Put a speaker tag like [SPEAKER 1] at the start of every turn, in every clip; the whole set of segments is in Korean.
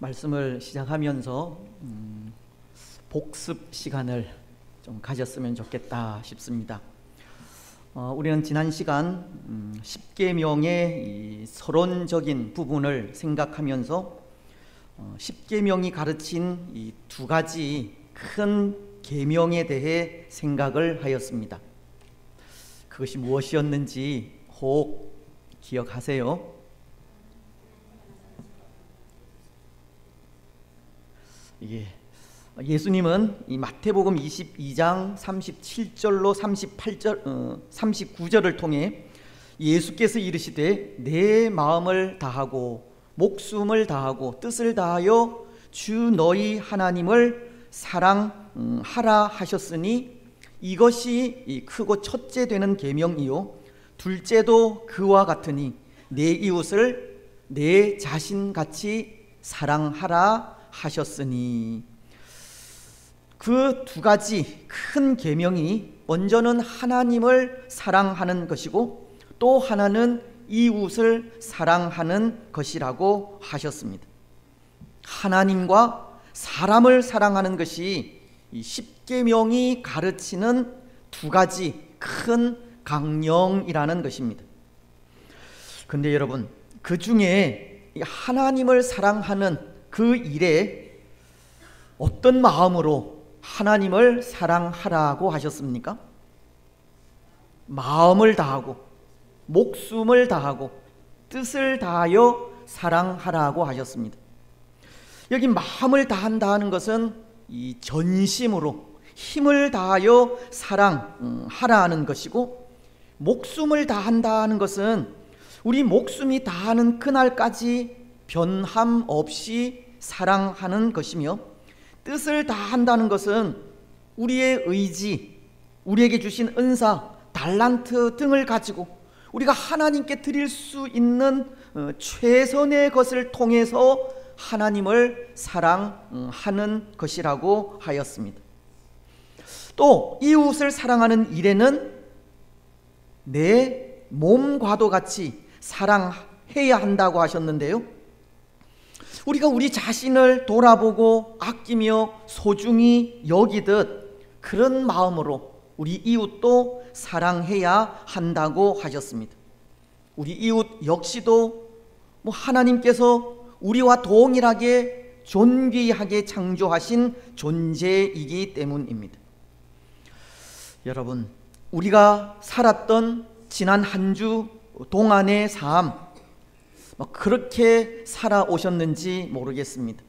[SPEAKER 1] 말씀을 시작하면서 복습 시간을 좀 가졌으면 좋겠다 싶습니다. 우리는 지난 시간 십계명의 이 서론적인 부분을 생각하면서 십계명이 가르친 이 두 가지 큰 계명에 대해 생각을 하였습니다. 그것이 무엇이었는지 혹 기억하세요? 예수님은 이 마태복음 22장 37절로 39절을 통해 예수께서 이르시되 내 마음을 다하고 목숨을 다하고 뜻을 다하여 주 너희 하나님을 사랑하라 하셨으니 이것이 이 크고 첫째 되는 계명이요 둘째도 그와 같으니 내 이웃을 내 자신같이 사랑하라 하셨으니, 그 두 가지 큰 계명이 먼저는 하나님을 사랑하는 것이고 또 하나는 이웃을 사랑하는 것이라고 하셨습니다. 하나님과 사람을 사랑하는 것이 이 십계명이 가르치는 두 가지 큰 강령이라는 것입니다. 그런데 여러분, 그 중에 하나님을 사랑하는 그 일에 어떤 마음으로 하나님을 사랑하라고 하셨습니까? 마음을 다하고 목숨을 다하고 뜻을 다하여 사랑하라고 하셨습니다. 여기 마음을 다한다는 것은 이 전심으로 힘을 다하여 사랑하라는 것이고, 목숨을 다한다는 것은 우리 목숨이 다하는 그날까지 변함 없이 사랑하는 것이며, 뜻을 다한다는 것은 우리의 의지, 우리에게 주신 은사, 달란트 등을 가지고 우리가 하나님께 드릴 수 있는 최선의 것을 통해서 하나님을 사랑하는 것이라고 하였습니다. 또 이웃을 사랑하는 일에는 내 몸과도 같이 사랑해야 한다고 하셨는데요, 우리가 우리 자신을 돌아보고 아끼며 소중히 여기듯 그런 마음으로 우리 이웃도 사랑해야 한다고 하셨습니다. 우리 이웃 역시도 하나님께서 우리와 동일하게 존귀하게 창조하신 존재이기 때문입니다. 여러분, 우리가 살았던 지난 한 주 동안의 삶, 그렇게 살아오셨는지 모르겠습니다.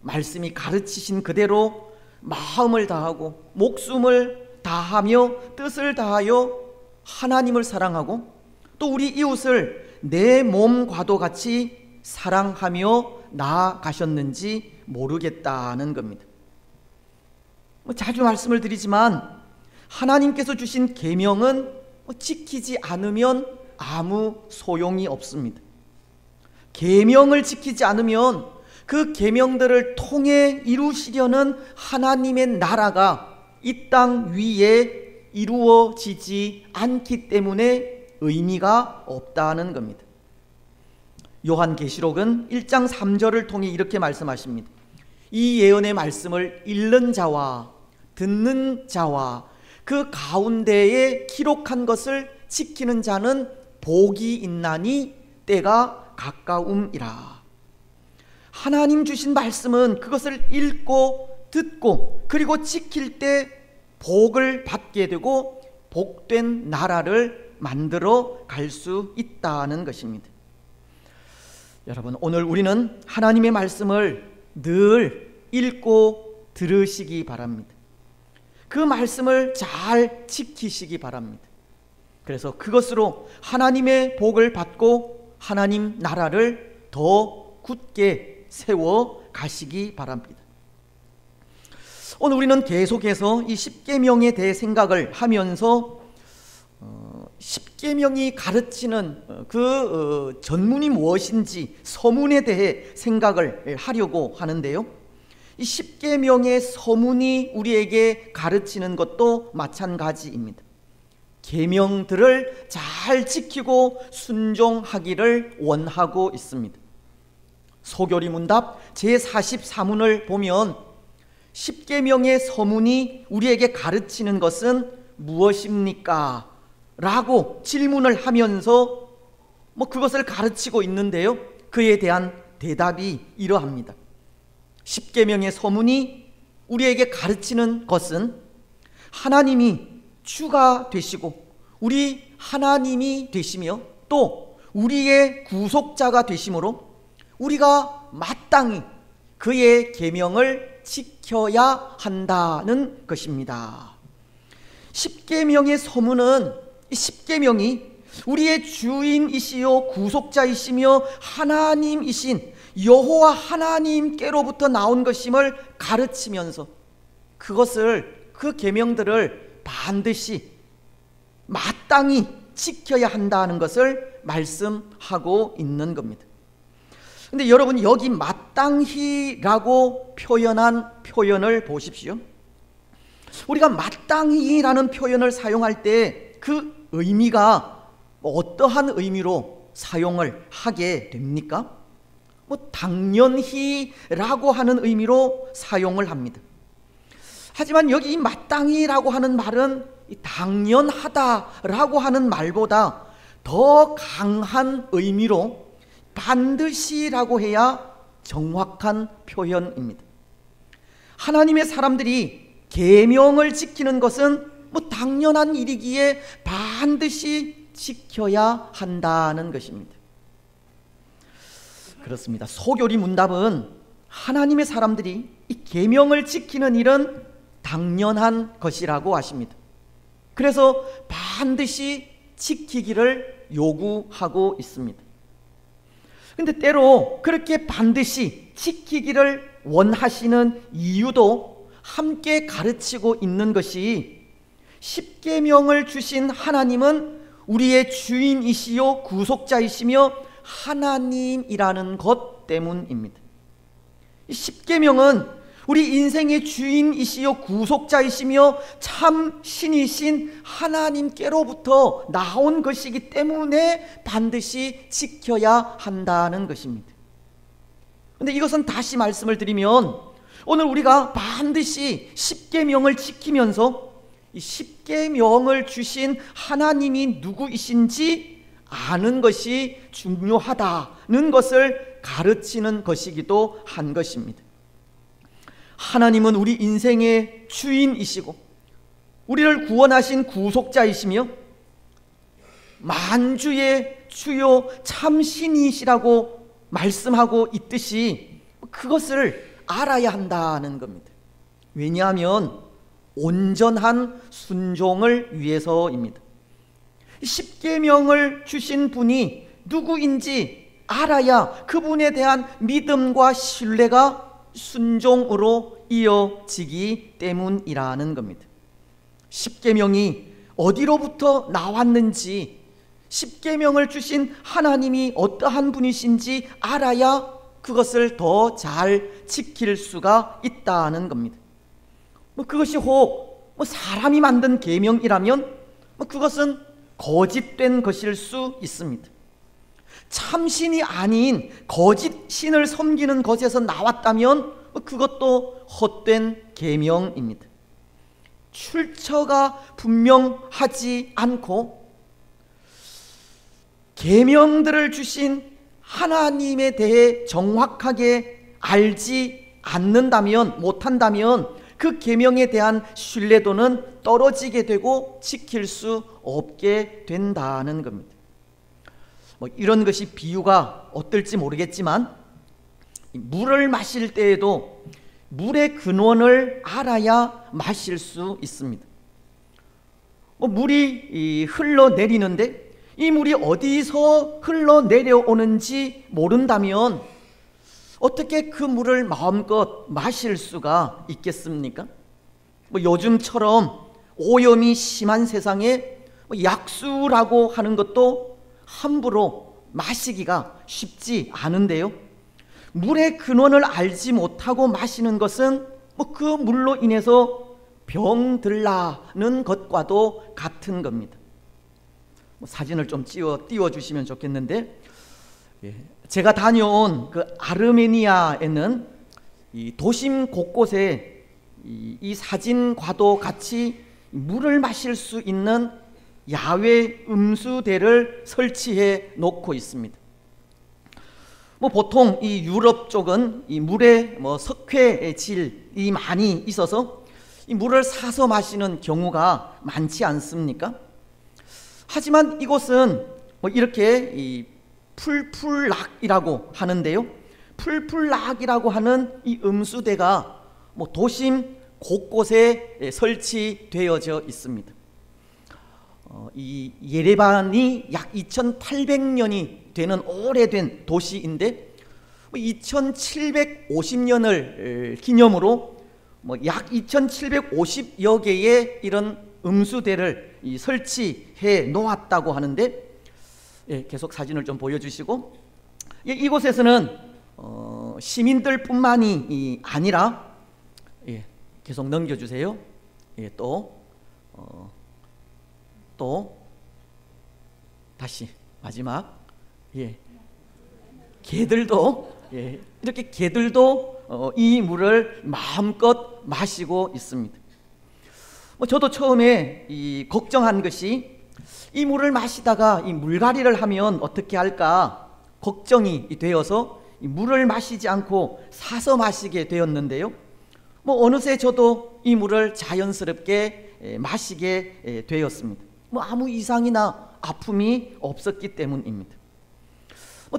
[SPEAKER 1] 말씀이 가르치신 그대로 마음을 다하고 목숨을 다하며 뜻을 다하여 하나님을 사랑하고 또 우리 이웃을 내 몸과도 같이 사랑하며 나아가셨는지 모르겠다는 겁니다. 자주 말씀을 드리지만 하나님께서 주신 계명은 지키지 않으면 아무 소용이 없습니다. 계명을 지키지 않으면 그 계명들을 통해 이루시려는 하나님의 나라가 이 땅 위에 이루어지지 않기 때문에 의미가 없다는 겁니다. 요한계시록은 1장 3절을 통해 이렇게 말씀하십니다. 이 예언의 말씀을 읽는 자와 듣는 자와 그 가운데에 기록한 것을 지키는 자는 복이 있나니 때가 가까움이라. 하나님 주신 말씀은 그것을 읽고 듣고 그리고 지킬 때 복을 받게 되고 복된 나라를 만들어 갈 수 있다는 것입니다. 여러분, 오늘 우리는 하나님의 말씀을 늘 읽고 들으시기 바랍니다. 그 말씀을 잘 지키시기 바랍니다. 그래서 그것으로 하나님의 복을 받고 하나님 나라를 더 굳게 세워 가시기 바랍니다. 오늘 우리는 계속해서 이 십계명에 대해 생각을 하면서 십계명이 가르치는 그 전문이 무엇인지 서문에 대해 생각을 하려고 하는데요, 이 십계명의 서문이 우리에게 가르치는 것도 마찬가지입니다. 계명들을 잘 지키고 순종하기를 원하고 있습니다. 소교리 문답 제44문을 보면 십계명의 서문이 우리에게 가르치는 것은 무엇입니까? 라고 질문을 하면서 그것을 가르치고 있는데요, 그에 대한 대답이 이러합니다. 십계명의 서문이 우리에게 가르치는 것은 하나님이 주가 되시고 우리 하나님이 되시며 또 우리의 구속자가 되심으로 우리가 마땅히 그의 계명을 지켜야 한다는 것입니다. 십계명의 서문은 이 십계명이 우리의 주인이시요 구속자이시며 하나님이신 여호와 하나님께로부터 나온 것임을 가르치면서 그 계명들을 반드시 마땅히 지켜야 한다는 것을 말씀하고 있는 겁니다. 근데 여러분, 여기 마땅히라고 표현한 표현을 보십시오. 우리가 마땅히라는 표현을 사용할 때 그 의미가 어떠한 의미로 사용을 하게 됩니까? 당연히라고 하는 의미로 사용을 합니다. 하지만 여기 이 마땅히라고 하는 말은 당연하다라고 하는 말보다 더 강한 의미로 반드시라고 해야 정확한 표현입니다. 하나님의 사람들이 계명을 지키는 것은 당연한 일이기에 반드시 지켜야 한다는 것입니다. 그렇습니다. 소교리 문답은 하나님의 사람들이 이 계명을 지키는 일은 당연한 것이라고 하십니다. 그래서 반드시 지키기를 요구하고 있습니다. 근데 때로 그렇게 반드시 지키기를 원하시는 이유도 함께 가르치고 있는 것이 십계명을 주신 하나님은 우리의 주인이시요 구속자이시며 하나님이라는 것 때문입니다. 십계명은 우리 인생의 주인이시요 구속자이시며 참 신이신 하나님께로부터 나온 것이기 때문에 반드시 지켜야 한다는 것입니다. 그런데 이것은 다시 말씀을 드리면 오늘 우리가 반드시 십계명을 지키면서 이 십계명을 주신 하나님이 누구이신지 아는 것이 중요하다는 것을 가르치는 것이기도 한 것입니다. 하나님은 우리 인생의 주인이시고 우리를 구원하신 구속자이시며 만주의 주요 참신이시라고 말씀하고 있듯이 그것을 알아야 한다는 겁니다. 왜냐하면 온전한 순종을 위해서입니다. 십계명을 주신 분이 누구인지 알아야 그분에 대한 믿음과 신뢰가 순종으로 이어지기 때문이라는 겁니다. 십계명이 어디로부터 나왔는지, 십계명을 주신 하나님이 어떠한 분이신지 알아야 그것을 더 잘 지킬 수가 있다는 겁니다. 그것이 혹 사람이 만든 계명이라면 그것은 거짓된 것일 수 있습니다. 참신이 아닌 거짓 신을 섬기는 것에서 나왔다면 그것도 헛된 계명입니다. 출처가 분명하지 않고 계명들을 주신 하나님에 대해 정확하게 알지 않는다면, 못한다면 그 계명에 대한 신뢰도는 떨어지게 되고 지킬 수 없게 된다는 겁니다. 이런 것이 비유가 어떨지 모르겠지만 물을 마실 때에도 물의 근원을 알아야 마실 수 있습니다. 물이 흘러내리는데 이 물이 어디서 흘러내려오는지 모른다면 어떻게 그 물을 마음껏 마실 수가 있겠습니까? 요즘처럼 오염이 심한 세상에 약수라고 하는 것도 함부로 마시기가 쉽지 않은데요, 물의 근원을 알지 못하고 마시는 것은 그 물로 인해서 병들나는 것과도 같은 겁니다. 사진을 좀 띄워주시면 좋겠는데, 제가 다녀온 그 아르메니아에는 이 도심 곳곳에 이 사진과도 같이 물을 마실 수 있는 야외 음수대를 설치해 놓고 있습니다. 보통 이 유럽 쪽은 이 물에 석회의 질이 많이 있어서 이 물을 사서 마시는 경우가 많지 않습니까? 하지만 이곳은 이렇게 이 풀풀락이라고 하는데요. 풀풀락이라고 하는 이 음수대가 도심 곳곳에 설치되어져 있습니다. 이 예레반이 약 2800년이 되는 오래된 도시인데 2750년을 기념으로 약 2750여 개의 이런 음수대를 설치해 놓았다고 하는데, 계속 사진을 좀 보여주시고, 이곳에서는 시민들 뿐만이 아니라, 계속 넘겨주세요. 또 다시 마지막, 개들도 이렇게 개들도 이 물을 마음껏 마시고 있습니다. 저도 처음에 걱정한 것이 이 물을 마시다가 이 물갈이를 하면 어떻게 할까 걱정이 되어서 이 물을 마시지 않고 사서 마시게 되었는데요. 어느새 저도 이 물을 자연스럽게 마시게 되었습니다. 아무 이상이나 아픔이 없었기 때문입니다.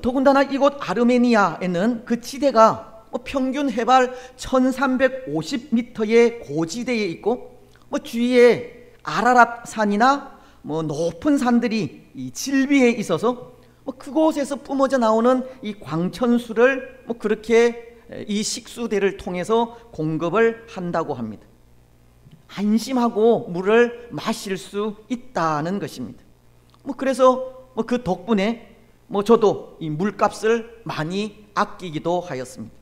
[SPEAKER 1] 더군다나 이곳 아르메니아에는 그 지대가 평균 해발 1350m의 고지대에 있고 주위에 아라랏 산이나 높은 산들이 이 질비해 있어서 그곳에서 뿜어져 나오는 이 광천수를 그렇게 이 식수대를 통해서 공급을 한다고 합니다. 안심하고 물을 마실 수 있다는 것입니다. 그래서 그 덕분에 저도 이 물값을 많이 아끼기도 하였습니다.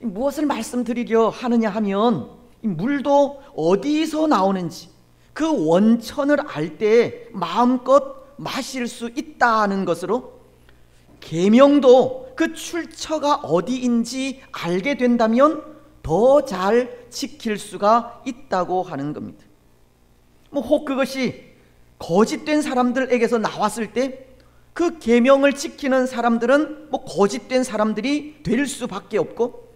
[SPEAKER 1] 무엇을 말씀드리려 하느냐 하면 이 물도 어디서 나오는지 그 원천을 알 때 마음껏 마실 수 있다는 것으로, 계명도 그 출처가 어디인지 알게 된다면 더 잘 지킬 수가 있다고 하는 겁니다. 혹 그것이 거짓된 사람들에게서 나왔을 때 그 계명을 지키는 사람들은 거짓된 사람들이 될 수밖에 없고,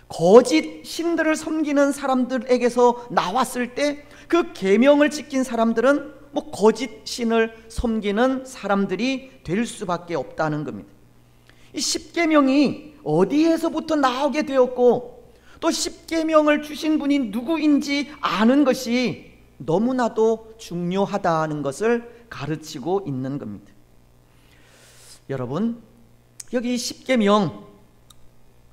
[SPEAKER 1] 거짓 신들을 섬기는 사람들에게서 나왔을 때 그 계명을 지킨 사람들은 거짓 신을 섬기는 사람들이 될 수밖에 없다는 겁니다. 이 십계명이 어디에서부터 나오게 되었고 또 십계명을 주신 분이 누구인지 아는 것이 너무나도 중요하다는 것을 가르치고 있는 겁니다. 여러분, 여기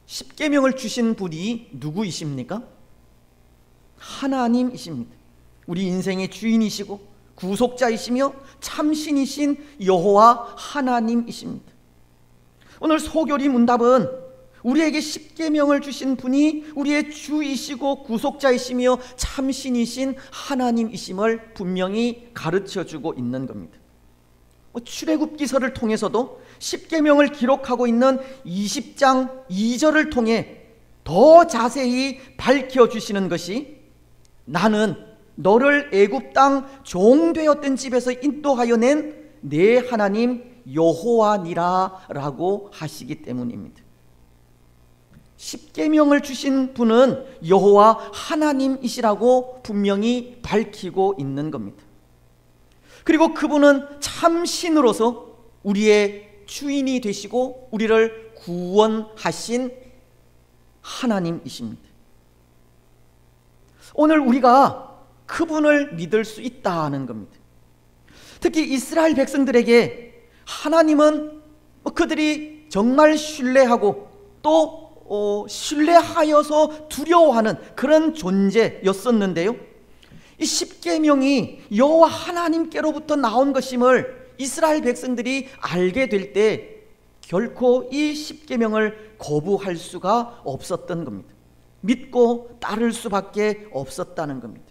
[SPEAKER 1] 십계명을 주신 분이 누구이십니까? 하나님이십니다. 우리 인생의 주인이시고 구속자이시며 참신이신 여호와 하나님이십니다. 오늘 소교리 문답은 우리에게 십계명을 주신 분이 우리의 주이시고 구속자이시며 참신이신 하나님이심을 분명히 가르쳐주고 있는 겁니다. 출애굽기서를 통해서도 십계명을 기록하고 있는 20장 2절을 통해 더 자세히 밝혀주시는 것이, 나는 너를 애굽 땅 종되었던 집에서 인도하여 낸 내 하나님 여호와니라 라고 하시기 때문입니다. 십계명을 주신 분은 여호와 하나님이시라고 분명히 밝히고 있는 겁니다. 그리고 그분은 참신으로서 우리의 주인이 되시고 우리를 구원하신 하나님이십니다. 오늘 우리가 그분을 믿을 수 있다는 겁니다. 특히 이스라엘 백성들에게 하나님은 그들이 정말 신뢰하고 또 신뢰하여서 두려워하는 그런 존재였었는데요, 이 십계명이 여호와 하나님께로부터 나온 것임을 이스라엘 백성들이 알게 될 때 결코 이 십계명을 거부할 수가 없었던 겁니다. 믿고 따를 수밖에 없었다는 겁니다.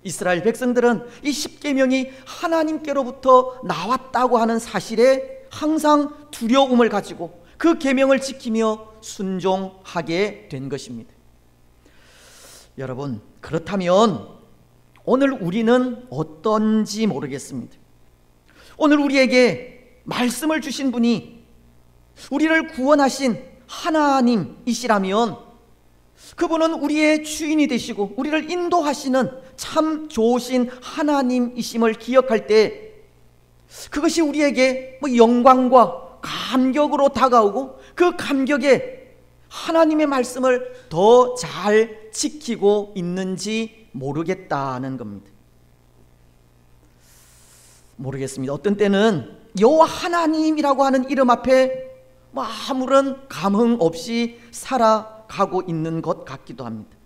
[SPEAKER 1] 이스라엘 백성들은 이 십계명이 하나님께로부터 나왔다고 하는 사실에 항상 두려움을 가지고 그 계명을 지키며 순종하게 된 것입니다. 여러분, 그렇다면 오늘 우리는 어떤지 모르겠습니다. 오늘 우리에게 말씀을 주신 분이 우리를 구원하신 하나님이시라면 그분은 우리의 주인이 되시고 우리를 인도하시는 참 좋으신 하나님이심을 기억할 때 그것이 우리에게 영광과 감격으로 다가오고 그 감격에 하나님의 말씀을 더 잘 지키고 있는지 모르겠다는 겁니다. 모르겠습니다. 어떤 때는 여호와 하나님이라고 하는 이름 앞에 아무런 감흥 없이 살아가고 있는 것 같기도 합니다.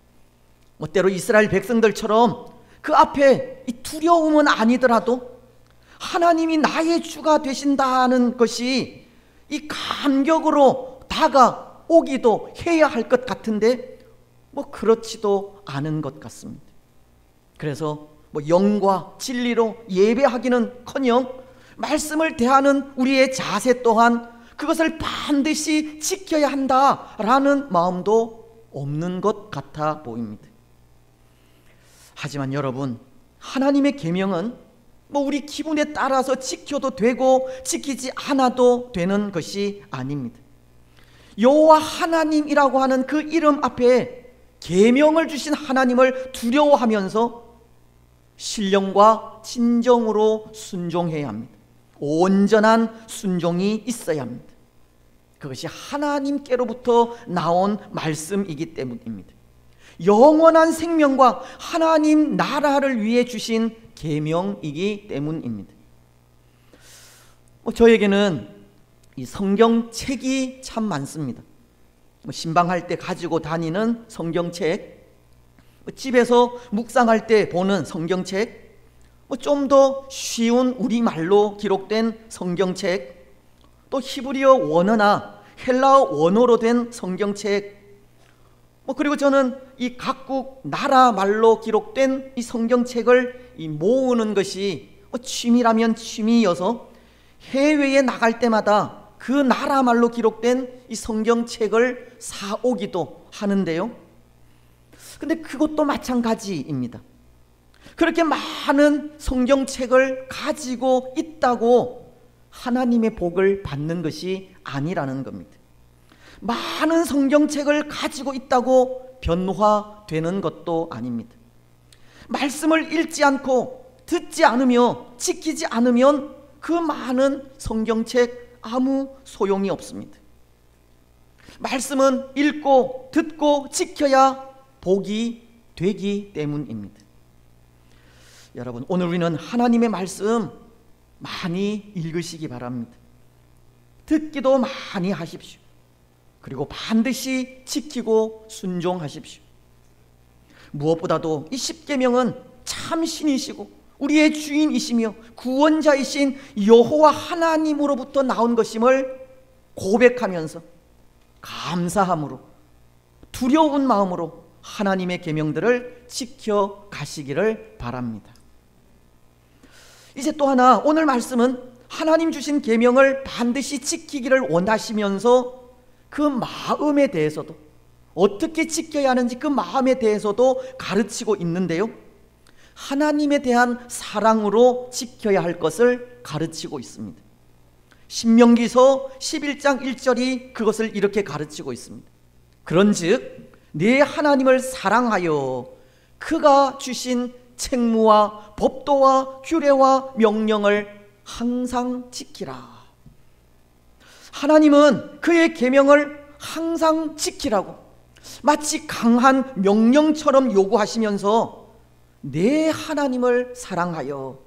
[SPEAKER 1] 때로 이스라엘 백성들처럼 그 앞에 이 두려움은 아니더라도 하나님이 나의 주가 되신다는 것이 이 감격으로 다가오기도 해야 할 것 같은데 그렇지도 않은 것 같습니다. 그래서 영과 진리로 예배하기는커녕 말씀을 대하는 우리의 자세 또한 그것을 반드시 지켜야 한다라는 마음도 없는 것 같아 보입니다. 하지만 여러분, 하나님의 계명은 우리 기분에 따라서 지켜도 되고 지키지 않아도 되는 것이 아닙니다. 여호와 하나님이라고 하는 그 이름 앞에 계명을 주신 하나님을 두려워하면서 신령과 진정으로 순종해야 합니다. 온전한 순종이 있어야 합니다. 그것이 하나님께로부터 나온 말씀이기 때문입니다. 영원한 생명과 하나님 나라를 위해 주신 계명이기 때문입니다. 저에게는 이 성경책이 참 많습니다. 신방할 때 가지고 다니는 성경책, 집에서 묵상할 때 보는 성경책, 좀 더 쉬운 우리말로 기록된 성경책, 또 히브리어 원어나 헬라어 원어로 된 성경책, 그리고 저는 이 각국 나라 말로 기록된 이 성경책을 모으는 것이 취미라면 취미여서 해외에 나갈 때마다 그 나라 말로 기록된 이 성경책을 사오기도 하는데요. 근데 그것도 마찬가지입니다. 그렇게 많은 성경책을 가지고 있다고 하나님의 복을 받는 것이 아니라는 겁니다. 많은 성경책을 가지고 있다고 변화되는 것도 아닙니다. 말씀을 읽지 않고 듣지 않으며 지키지 않으면 그 많은 성경책 아무 소용이 없습니다. 말씀은 읽고 듣고 지켜야 복이 되기 때문입니다. 여러분, 오늘 우리는 하나님의 말씀 많이 읽으시기 바랍니다. 듣기도 많이 하십시오. 그리고 반드시 지키고 순종하십시오. 무엇보다도 이 십계명은 참 신이시고 우리의 주인이시며 구원자이신 여호와 하나님으로부터 나온 것임을 고백하면서 감사함으로 두려운 마음으로 하나님의 계명들을 지켜가시기를 바랍니다. 이제 또 하나, 오늘 말씀은 하나님 주신 계명을 반드시 지키기를 원하시면서 그 마음에 대해서도 어떻게 지켜야 하는지 그 마음에 대해서도 가르치고 있는데요, 하나님에 대한 사랑으로 지켜야 할 것을 가르치고 있습니다. 신명기서 11장 1절이 그것을 이렇게 가르치고 있습니다. 그런즉 네 하나님을 사랑하여 그가 주신 책무와 법도와 규례와 명령을 항상 지키라. 하나님은 그의 계명을 항상 지키라고 마치 강한 명령처럼 요구하시면서 내 하나님을 사랑하여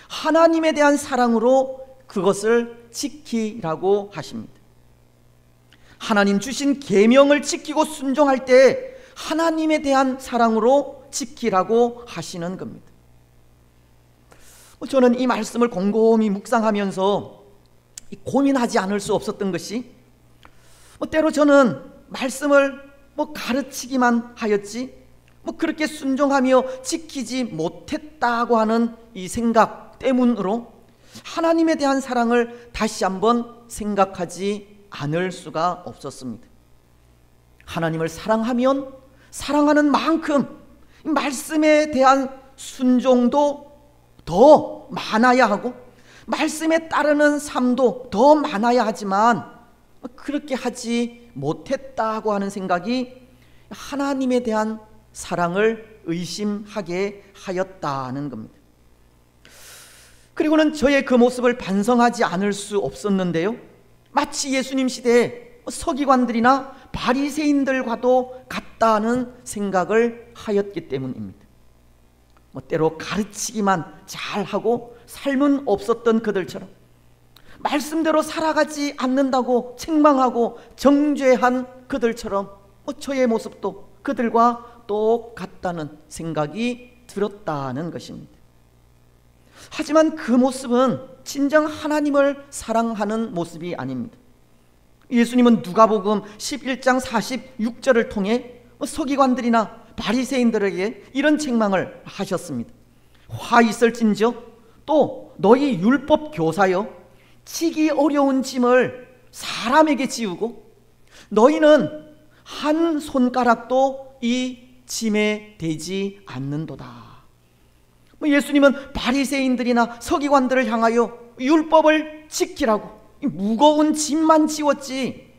[SPEAKER 1] 하나님에 대한 사랑으로 그것을 지키라고 하십니다. 하나님 주신 계명을 지키고 순종할 때 하나님에 대한 사랑으로 지키라고 하시는 겁니다. 저는 이 말씀을 곰곰이 묵상하면서 고민하지 않을 수 없었던 것이, 때로 저는 말씀을 가르치기만 하였지 그렇게 순종하며 지키지 못했다고 하는 이 생각 때문으로 하나님에 대한 사랑을 다시 한번 생각하지 않을 수가 없었습니다. 하나님을 사랑하면 사랑하는 만큼 말씀에 대한 순종도 더 많아야 하고 말씀에 따르는 삶도 더 많아야 하지만 그렇게 하지 못했다고 하는 생각이 하나님에 대한 사랑을 의심하게 하였다는 겁니다. 그리고는 저의 그 모습을 반성하지 않을 수 없었는데요, 마치 예수님 시대에 서기관들이나 바리새인들과도 같다는 생각을 하였기 때문입니다. 때로 가르치기만 잘하고 삶은 없었던 그들처럼 말씀대로 살아가지 않는다고 책망하고 정죄한 그들처럼 저의 모습도 그들과 똑같다는 생각이 들었다는 것입니다. 하지만 그 모습은 진정 하나님을 사랑하는 모습이 아닙니다. 예수님은 누가복음 11장 46절을 통해 서기관들이나 바리새인들에게 이런 책망을 하셨습니다. 화 있을진저 또 너희 율법 교사여, 지기 어려운 짐을 사람에게 지우고 너희는 한 손가락도 이 짐에 대지 않는도다. 예수님은 바리새인들이나 서기관들을 향하여 율법을 지키라고 무거운 짐만 지웠지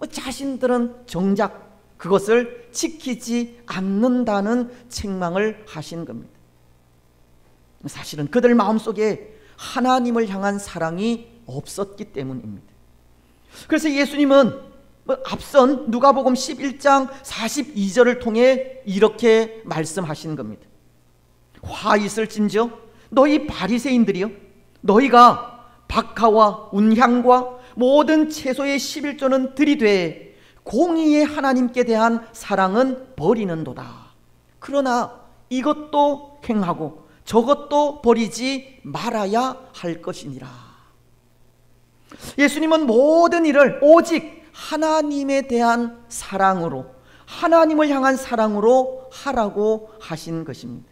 [SPEAKER 1] 자신들은 정작 그것을 지키지 않는다는 책망을 하신 겁니다. 사실은 그들 마음속에 하나님을 향한 사랑이 없었기 때문입니다. 그래서 예수님은 앞선 누가복음 11장 42절을 통해 이렇게 말씀하신 겁니다. 화 있을진저 너희 바리새인들이여, 너희가 박하와 운향과 모든 채소의 11조는 들이되 공의의 하나님께 대한 사랑은 버리는도다. 그러나 이것도 행하고 저것도 버리지 말아야 할 것이니라. 예수님은 모든 일을 오직 하나님에 대한 사랑으로, 하나님을 향한 사랑으로 하라고 하신 것입니다.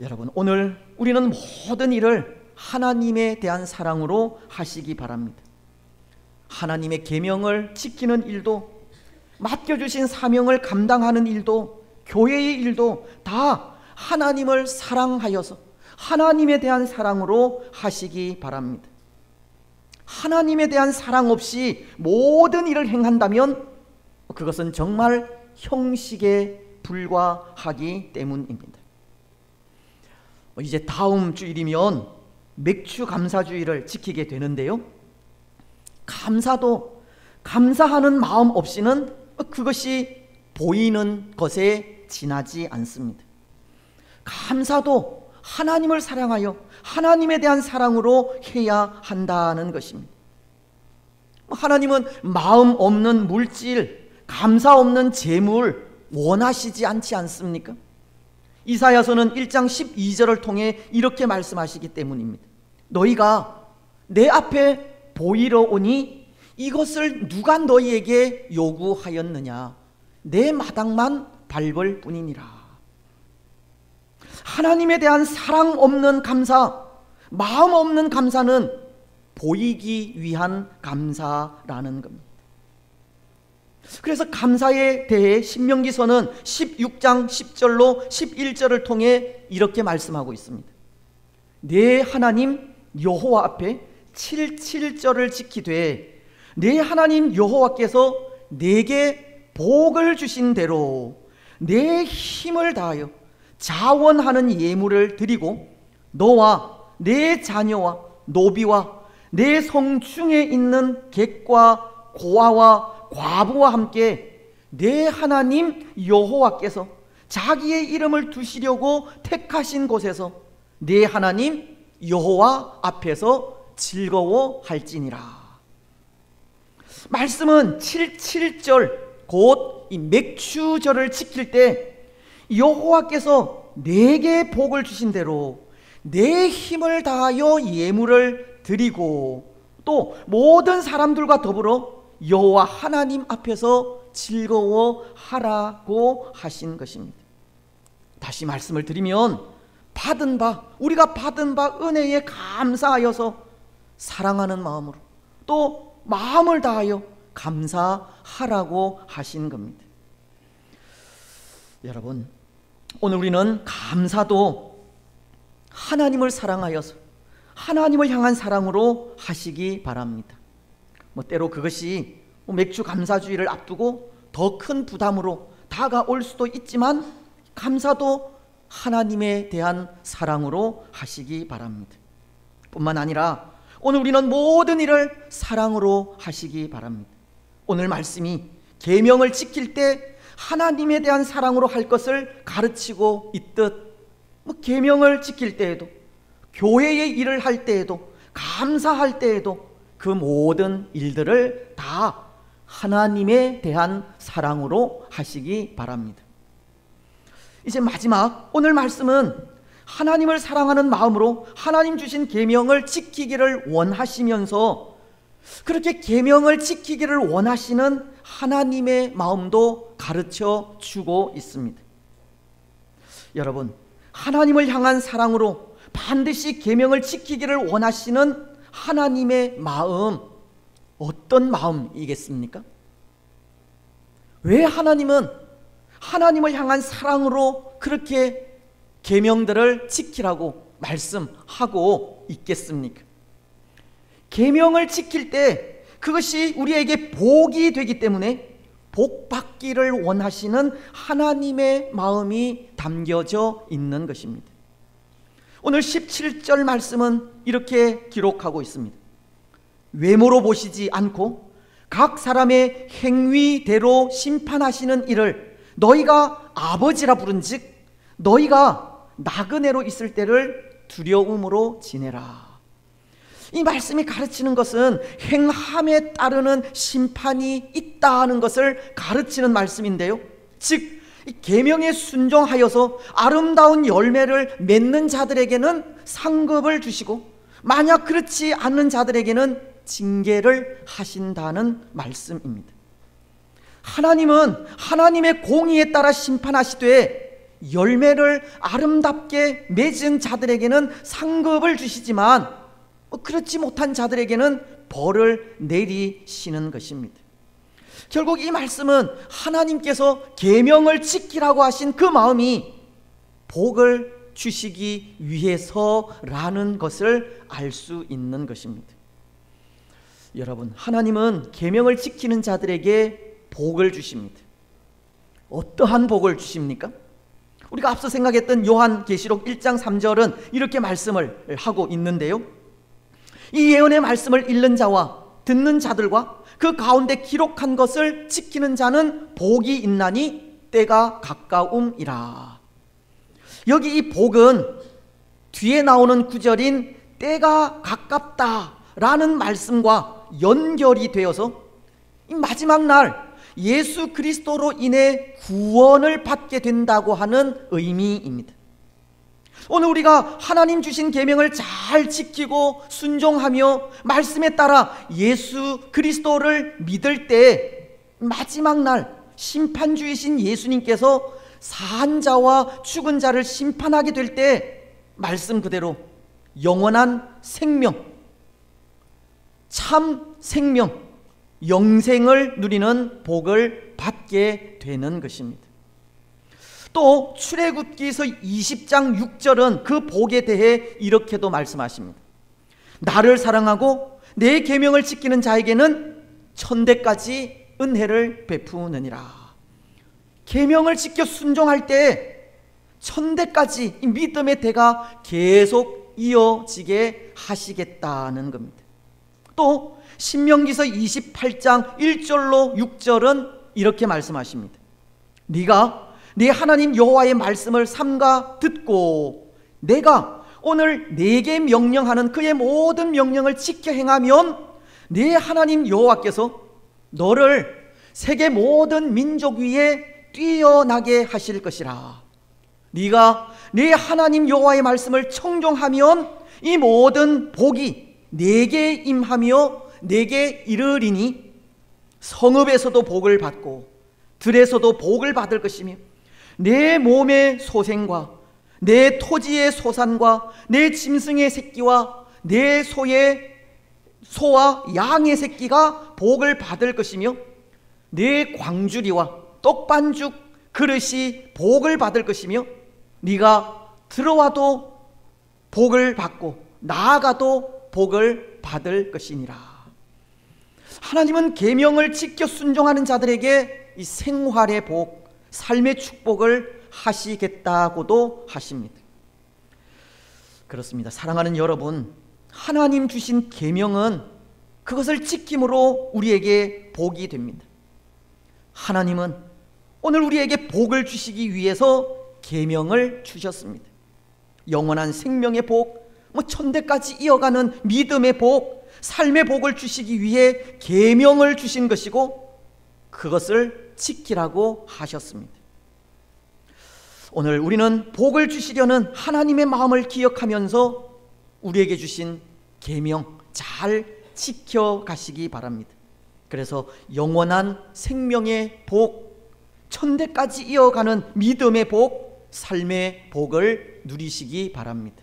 [SPEAKER 1] 여러분, 오늘 우리는 모든 일을 하나님에 대한 사랑으로 하시기 바랍니다. 하나님의 계명을 지키는 일도, 맡겨주신 사명을 감당하는 일도, 교회의 일도 다 하나님을 사랑하여서 하나님에 대한 사랑으로 하시기 바랍니다. 하나님에 대한 사랑 없이 모든 일을 행한다면 그것은 정말 형식에 불과하기 때문입니다. 이제 다음 주일이면 맥주 감사주의를 지키게 되는데요, 감사도 감사하는 마음 없이는 그것이 보이는 것에 지나지 않습니다. 감사도 하나님을 사랑하여 하나님에 대한 사랑으로 해야 한다는 것입니다. 하나님은 마음 없는 물질, 감사 없는 재물 원하시지 않지 않습니까? 이사야서는 1장 12절을 통해 이렇게 말씀하시기 때문입니다. 너희가 내 앞에 보이러 오니 이것을 누가 너희에게 요구하였느냐? 내 마당만 밟을 뿐이니라. 하나님에 대한 사랑 없는 감사, 마음 없는 감사는 보이기 위한 감사라는 겁니다. 그래서 감사에 대해 신명기서는 16장 10절로 11절을 통해 이렇게 말씀하고 있습니다. 내 하나님 여호와 앞에 77절을 지키되 내 하나님 여호와께서 내게 복을 주신 대로 내 힘을 다하여 자원하는 예물을 드리고 너와 내 자녀와 노비와 내 성중에 있는 객과 고아와 과부와 함께 내 하나님 여호와께서 자기의 이름을 두시려고 택하신 곳에서 내 하나님 여호와 앞에서 즐거워할지니라. 말씀은 77절 곧 이 맥추절을 지킬 때 여호와께서 내게 복을 주신 대로 내 힘을 다하여 예물을 드리고 또 모든 사람들과 더불어 여호와 하나님 앞에서 즐거워하라고 하신 것입니다. 다시 말씀을 드리면 우리가 받은 바 은혜에 감사하여서 사랑하는 마음으로 또 마음을 다하여 감사하라고 하신 겁니다. 여러분, 오늘 우리는 감사도 하나님을 사랑하여서 하나님을 향한 사랑으로 하시기 바랍니다. 때로 그것이 맥주 감사주의를 앞두고 더 큰 부담으로 다가올 수도 있지만 감사도 하나님에 대한 사랑으로 하시기 바랍니다. 뿐만 아니라 오늘 우리는 모든 일을 사랑으로 하시기 바랍니다. 오늘 말씀이 계명을 지킬 때 하나님에 대한 사랑으로 할 것을 가르치고 있듯 계명을 지킬 때에도, 교회의 일을 할 때에도, 감사할 때에도 그 모든 일들을 다 하나님에 대한 사랑으로 하시기 바랍니다. 이제 마지막, 오늘 말씀은 하나님을 사랑하는 마음으로 하나님 주신 계명을 지키기를 원하시면서 그렇게 계명을 지키기를 원하시는 하나님의 마음도 가르쳐 주고 있습니다. 여러분, 하나님을 향한 사랑으로 반드시 계명을 지키기를 원하시는 하나님의 마음, 어떤 마음이겠습니까? 왜 하나님은 하나님을 향한 사랑으로 그렇게 계명들을 지키라고 말씀하고 있겠습니까? 계명을 지킬 때 그것이 우리에게 복이 되기 때문에 복 받기를 원하시는 하나님의 마음이 담겨져 있는 것입니다. 오늘 17절 말씀은 이렇게 기록하고 있습니다. 외모로 보시지 않고 각 사람의 행위대로 심판하시는 이를 너희가 아버지라 부른즉 너희가 나그네로 있을 때를 두려움으로 지내라. 이 말씀이 가르치는 것은 행함에 따르는 심판이 있다는 것을 가르치는 말씀인데요, 즉 계명에 순종하여서 아름다운 열매를 맺는 자들에게는 상급을 주시고 만약 그렇지 않는 자들에게는 징계를 하신다는 말씀입니다. 하나님은 하나님의 공의에 따라 심판하시되 열매를 아름답게 맺은 자들에게는 상급을 주시지만 그렇지 못한 자들에게는 벌을 내리시는 것입니다. 결국 이 말씀은 하나님께서 계명을 지키라고 하신 그 마음이 복을 주시기 위해서라는 것을 알 수 있는 것입니다. 여러분, 하나님은 계명을 지키는 자들에게 복을 주십니다. 어떠한 복을 주십니까? 우리가 앞서 생각했던 요한계시록 1장 3절은 이렇게 말씀을 하고 있는데요, 이 예언의 말씀을 읽는 자와 듣는 자들과 그 가운데 기록한 것을 지키는 자는 복이 있나니 때가 가까움이라. 여기 이 복은 뒤에 나오는 구절인 때가 가깝다라는 말씀과 연결이 되어서 이 마지막 날 예수 그리스도로 인해 구원을 받게 된다고 하는 의미입니다. 오늘 우리가 하나님 주신 계명을 잘 지키고 순종하며 말씀에 따라 예수 그리스도를 믿을 때 마지막 날 심판주이신 예수님께서 산 자와 죽은 자를 심판하게 될 때 말씀 그대로 영원한 생명, 참 생명, 영생을 누리는 복을 받게 되는 것입니다. 또 출애굽기서 20장 6절은 그 복에 대해 이렇게도 말씀하십니다. 나를 사랑하고 내 계명을 지키는 자에게는 천대까지 은혜를 베푸느니라. 계명을 지켜 순종할 때 천대까지 이 믿음의 대가 계속 이어지게 하시겠다는 겁니다. 또 신명기서 28장 1절로 6절은 이렇게 말씀하십니다. 네가 네 하나님 여호와의 말씀을 삼가 듣고 내가 오늘 네게 명령하는 그의 모든 명령을 지켜 행하면 네 하나님 여호와께서 너를 세계 모든 민족 위에 뛰어나게 하실 것이라. 네가 네 하나님 여호와의 말씀을 청종하면 이 모든 복이 네게 임하며 네게 이르리니 성읍에서도 복을 받고 들에서도 복을 받을 것이며 내 몸의 소생과 내 토지의 소산과 내 짐승의 새끼와 내 소와 양의 새끼가 복을 받을 것이며 내 광주리와 떡반죽 그릇이 복을 받을 것이며 네가 들어와도 복을 받고 나아가도 복을 받을 것이니라. 하나님은 계명을 지켜 순종하는 자들에게 이 생활의 복, 삶의 축복을 하시겠다고도 하십니다. 그렇습니다. 사랑하는 여러분, 하나님 주신 계명은 그것을 지킴으로 우리에게 복이 됩니다. 하나님은 오늘 우리에게 복을 주시기 위해서 계명을 주셨습니다. 영원한 생명의 복, 천대까지 이어가는 믿음의 복, 삶의 복을 주시기 위해 계명을 주신 것이고 그것을 지키라고 하셨습니다. 오늘 우리는 복을 주시려는 하나님의 마음을 기억하면서 우리에게 주신 계명 잘 지켜가시기 바랍니다. 그래서 영원한 생명의 복, 천대까지 이어가는 믿음의 복, 삶의 복을 누리시기 바랍니다.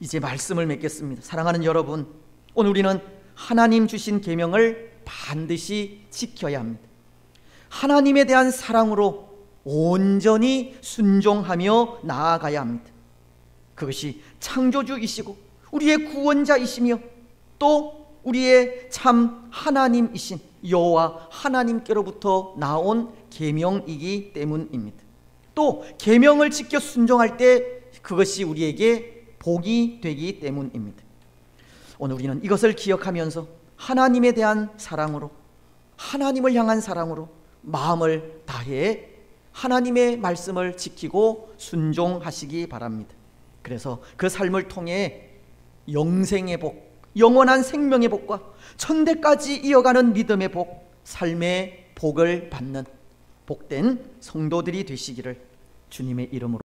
[SPEAKER 1] 이제 말씀을 맺겠습니다. 사랑하는 여러분, 오늘 우리는 하나님 주신 계명을 반드시 지켜야 합니다. 하나님에 대한 사랑으로 온전히 순종하며 나아가야 합니다. 그것이 창조주이시고 우리의 구원자이시며 또 우리의 참 하나님이신 여호와 하나님께로부터 나온 계명이기 때문입니다. 또 계명을 지켜 순종할 때 그것이 우리에게 복이 되기 때문입니다. 오늘 우리는 이것을 기억하면서 하나님에 대한 사랑으로, 하나님을 향한 사랑으로 마음을 다해 하나님의 말씀을 지키고 순종하시기 바랍니다. 그래서 그 삶을 통해 영생의 복, 영원한 생명의 복과 천대까지 이어가는 믿음의 복, 삶의 복을 받는 복된 성도들이 되시기를 주님의 이름으로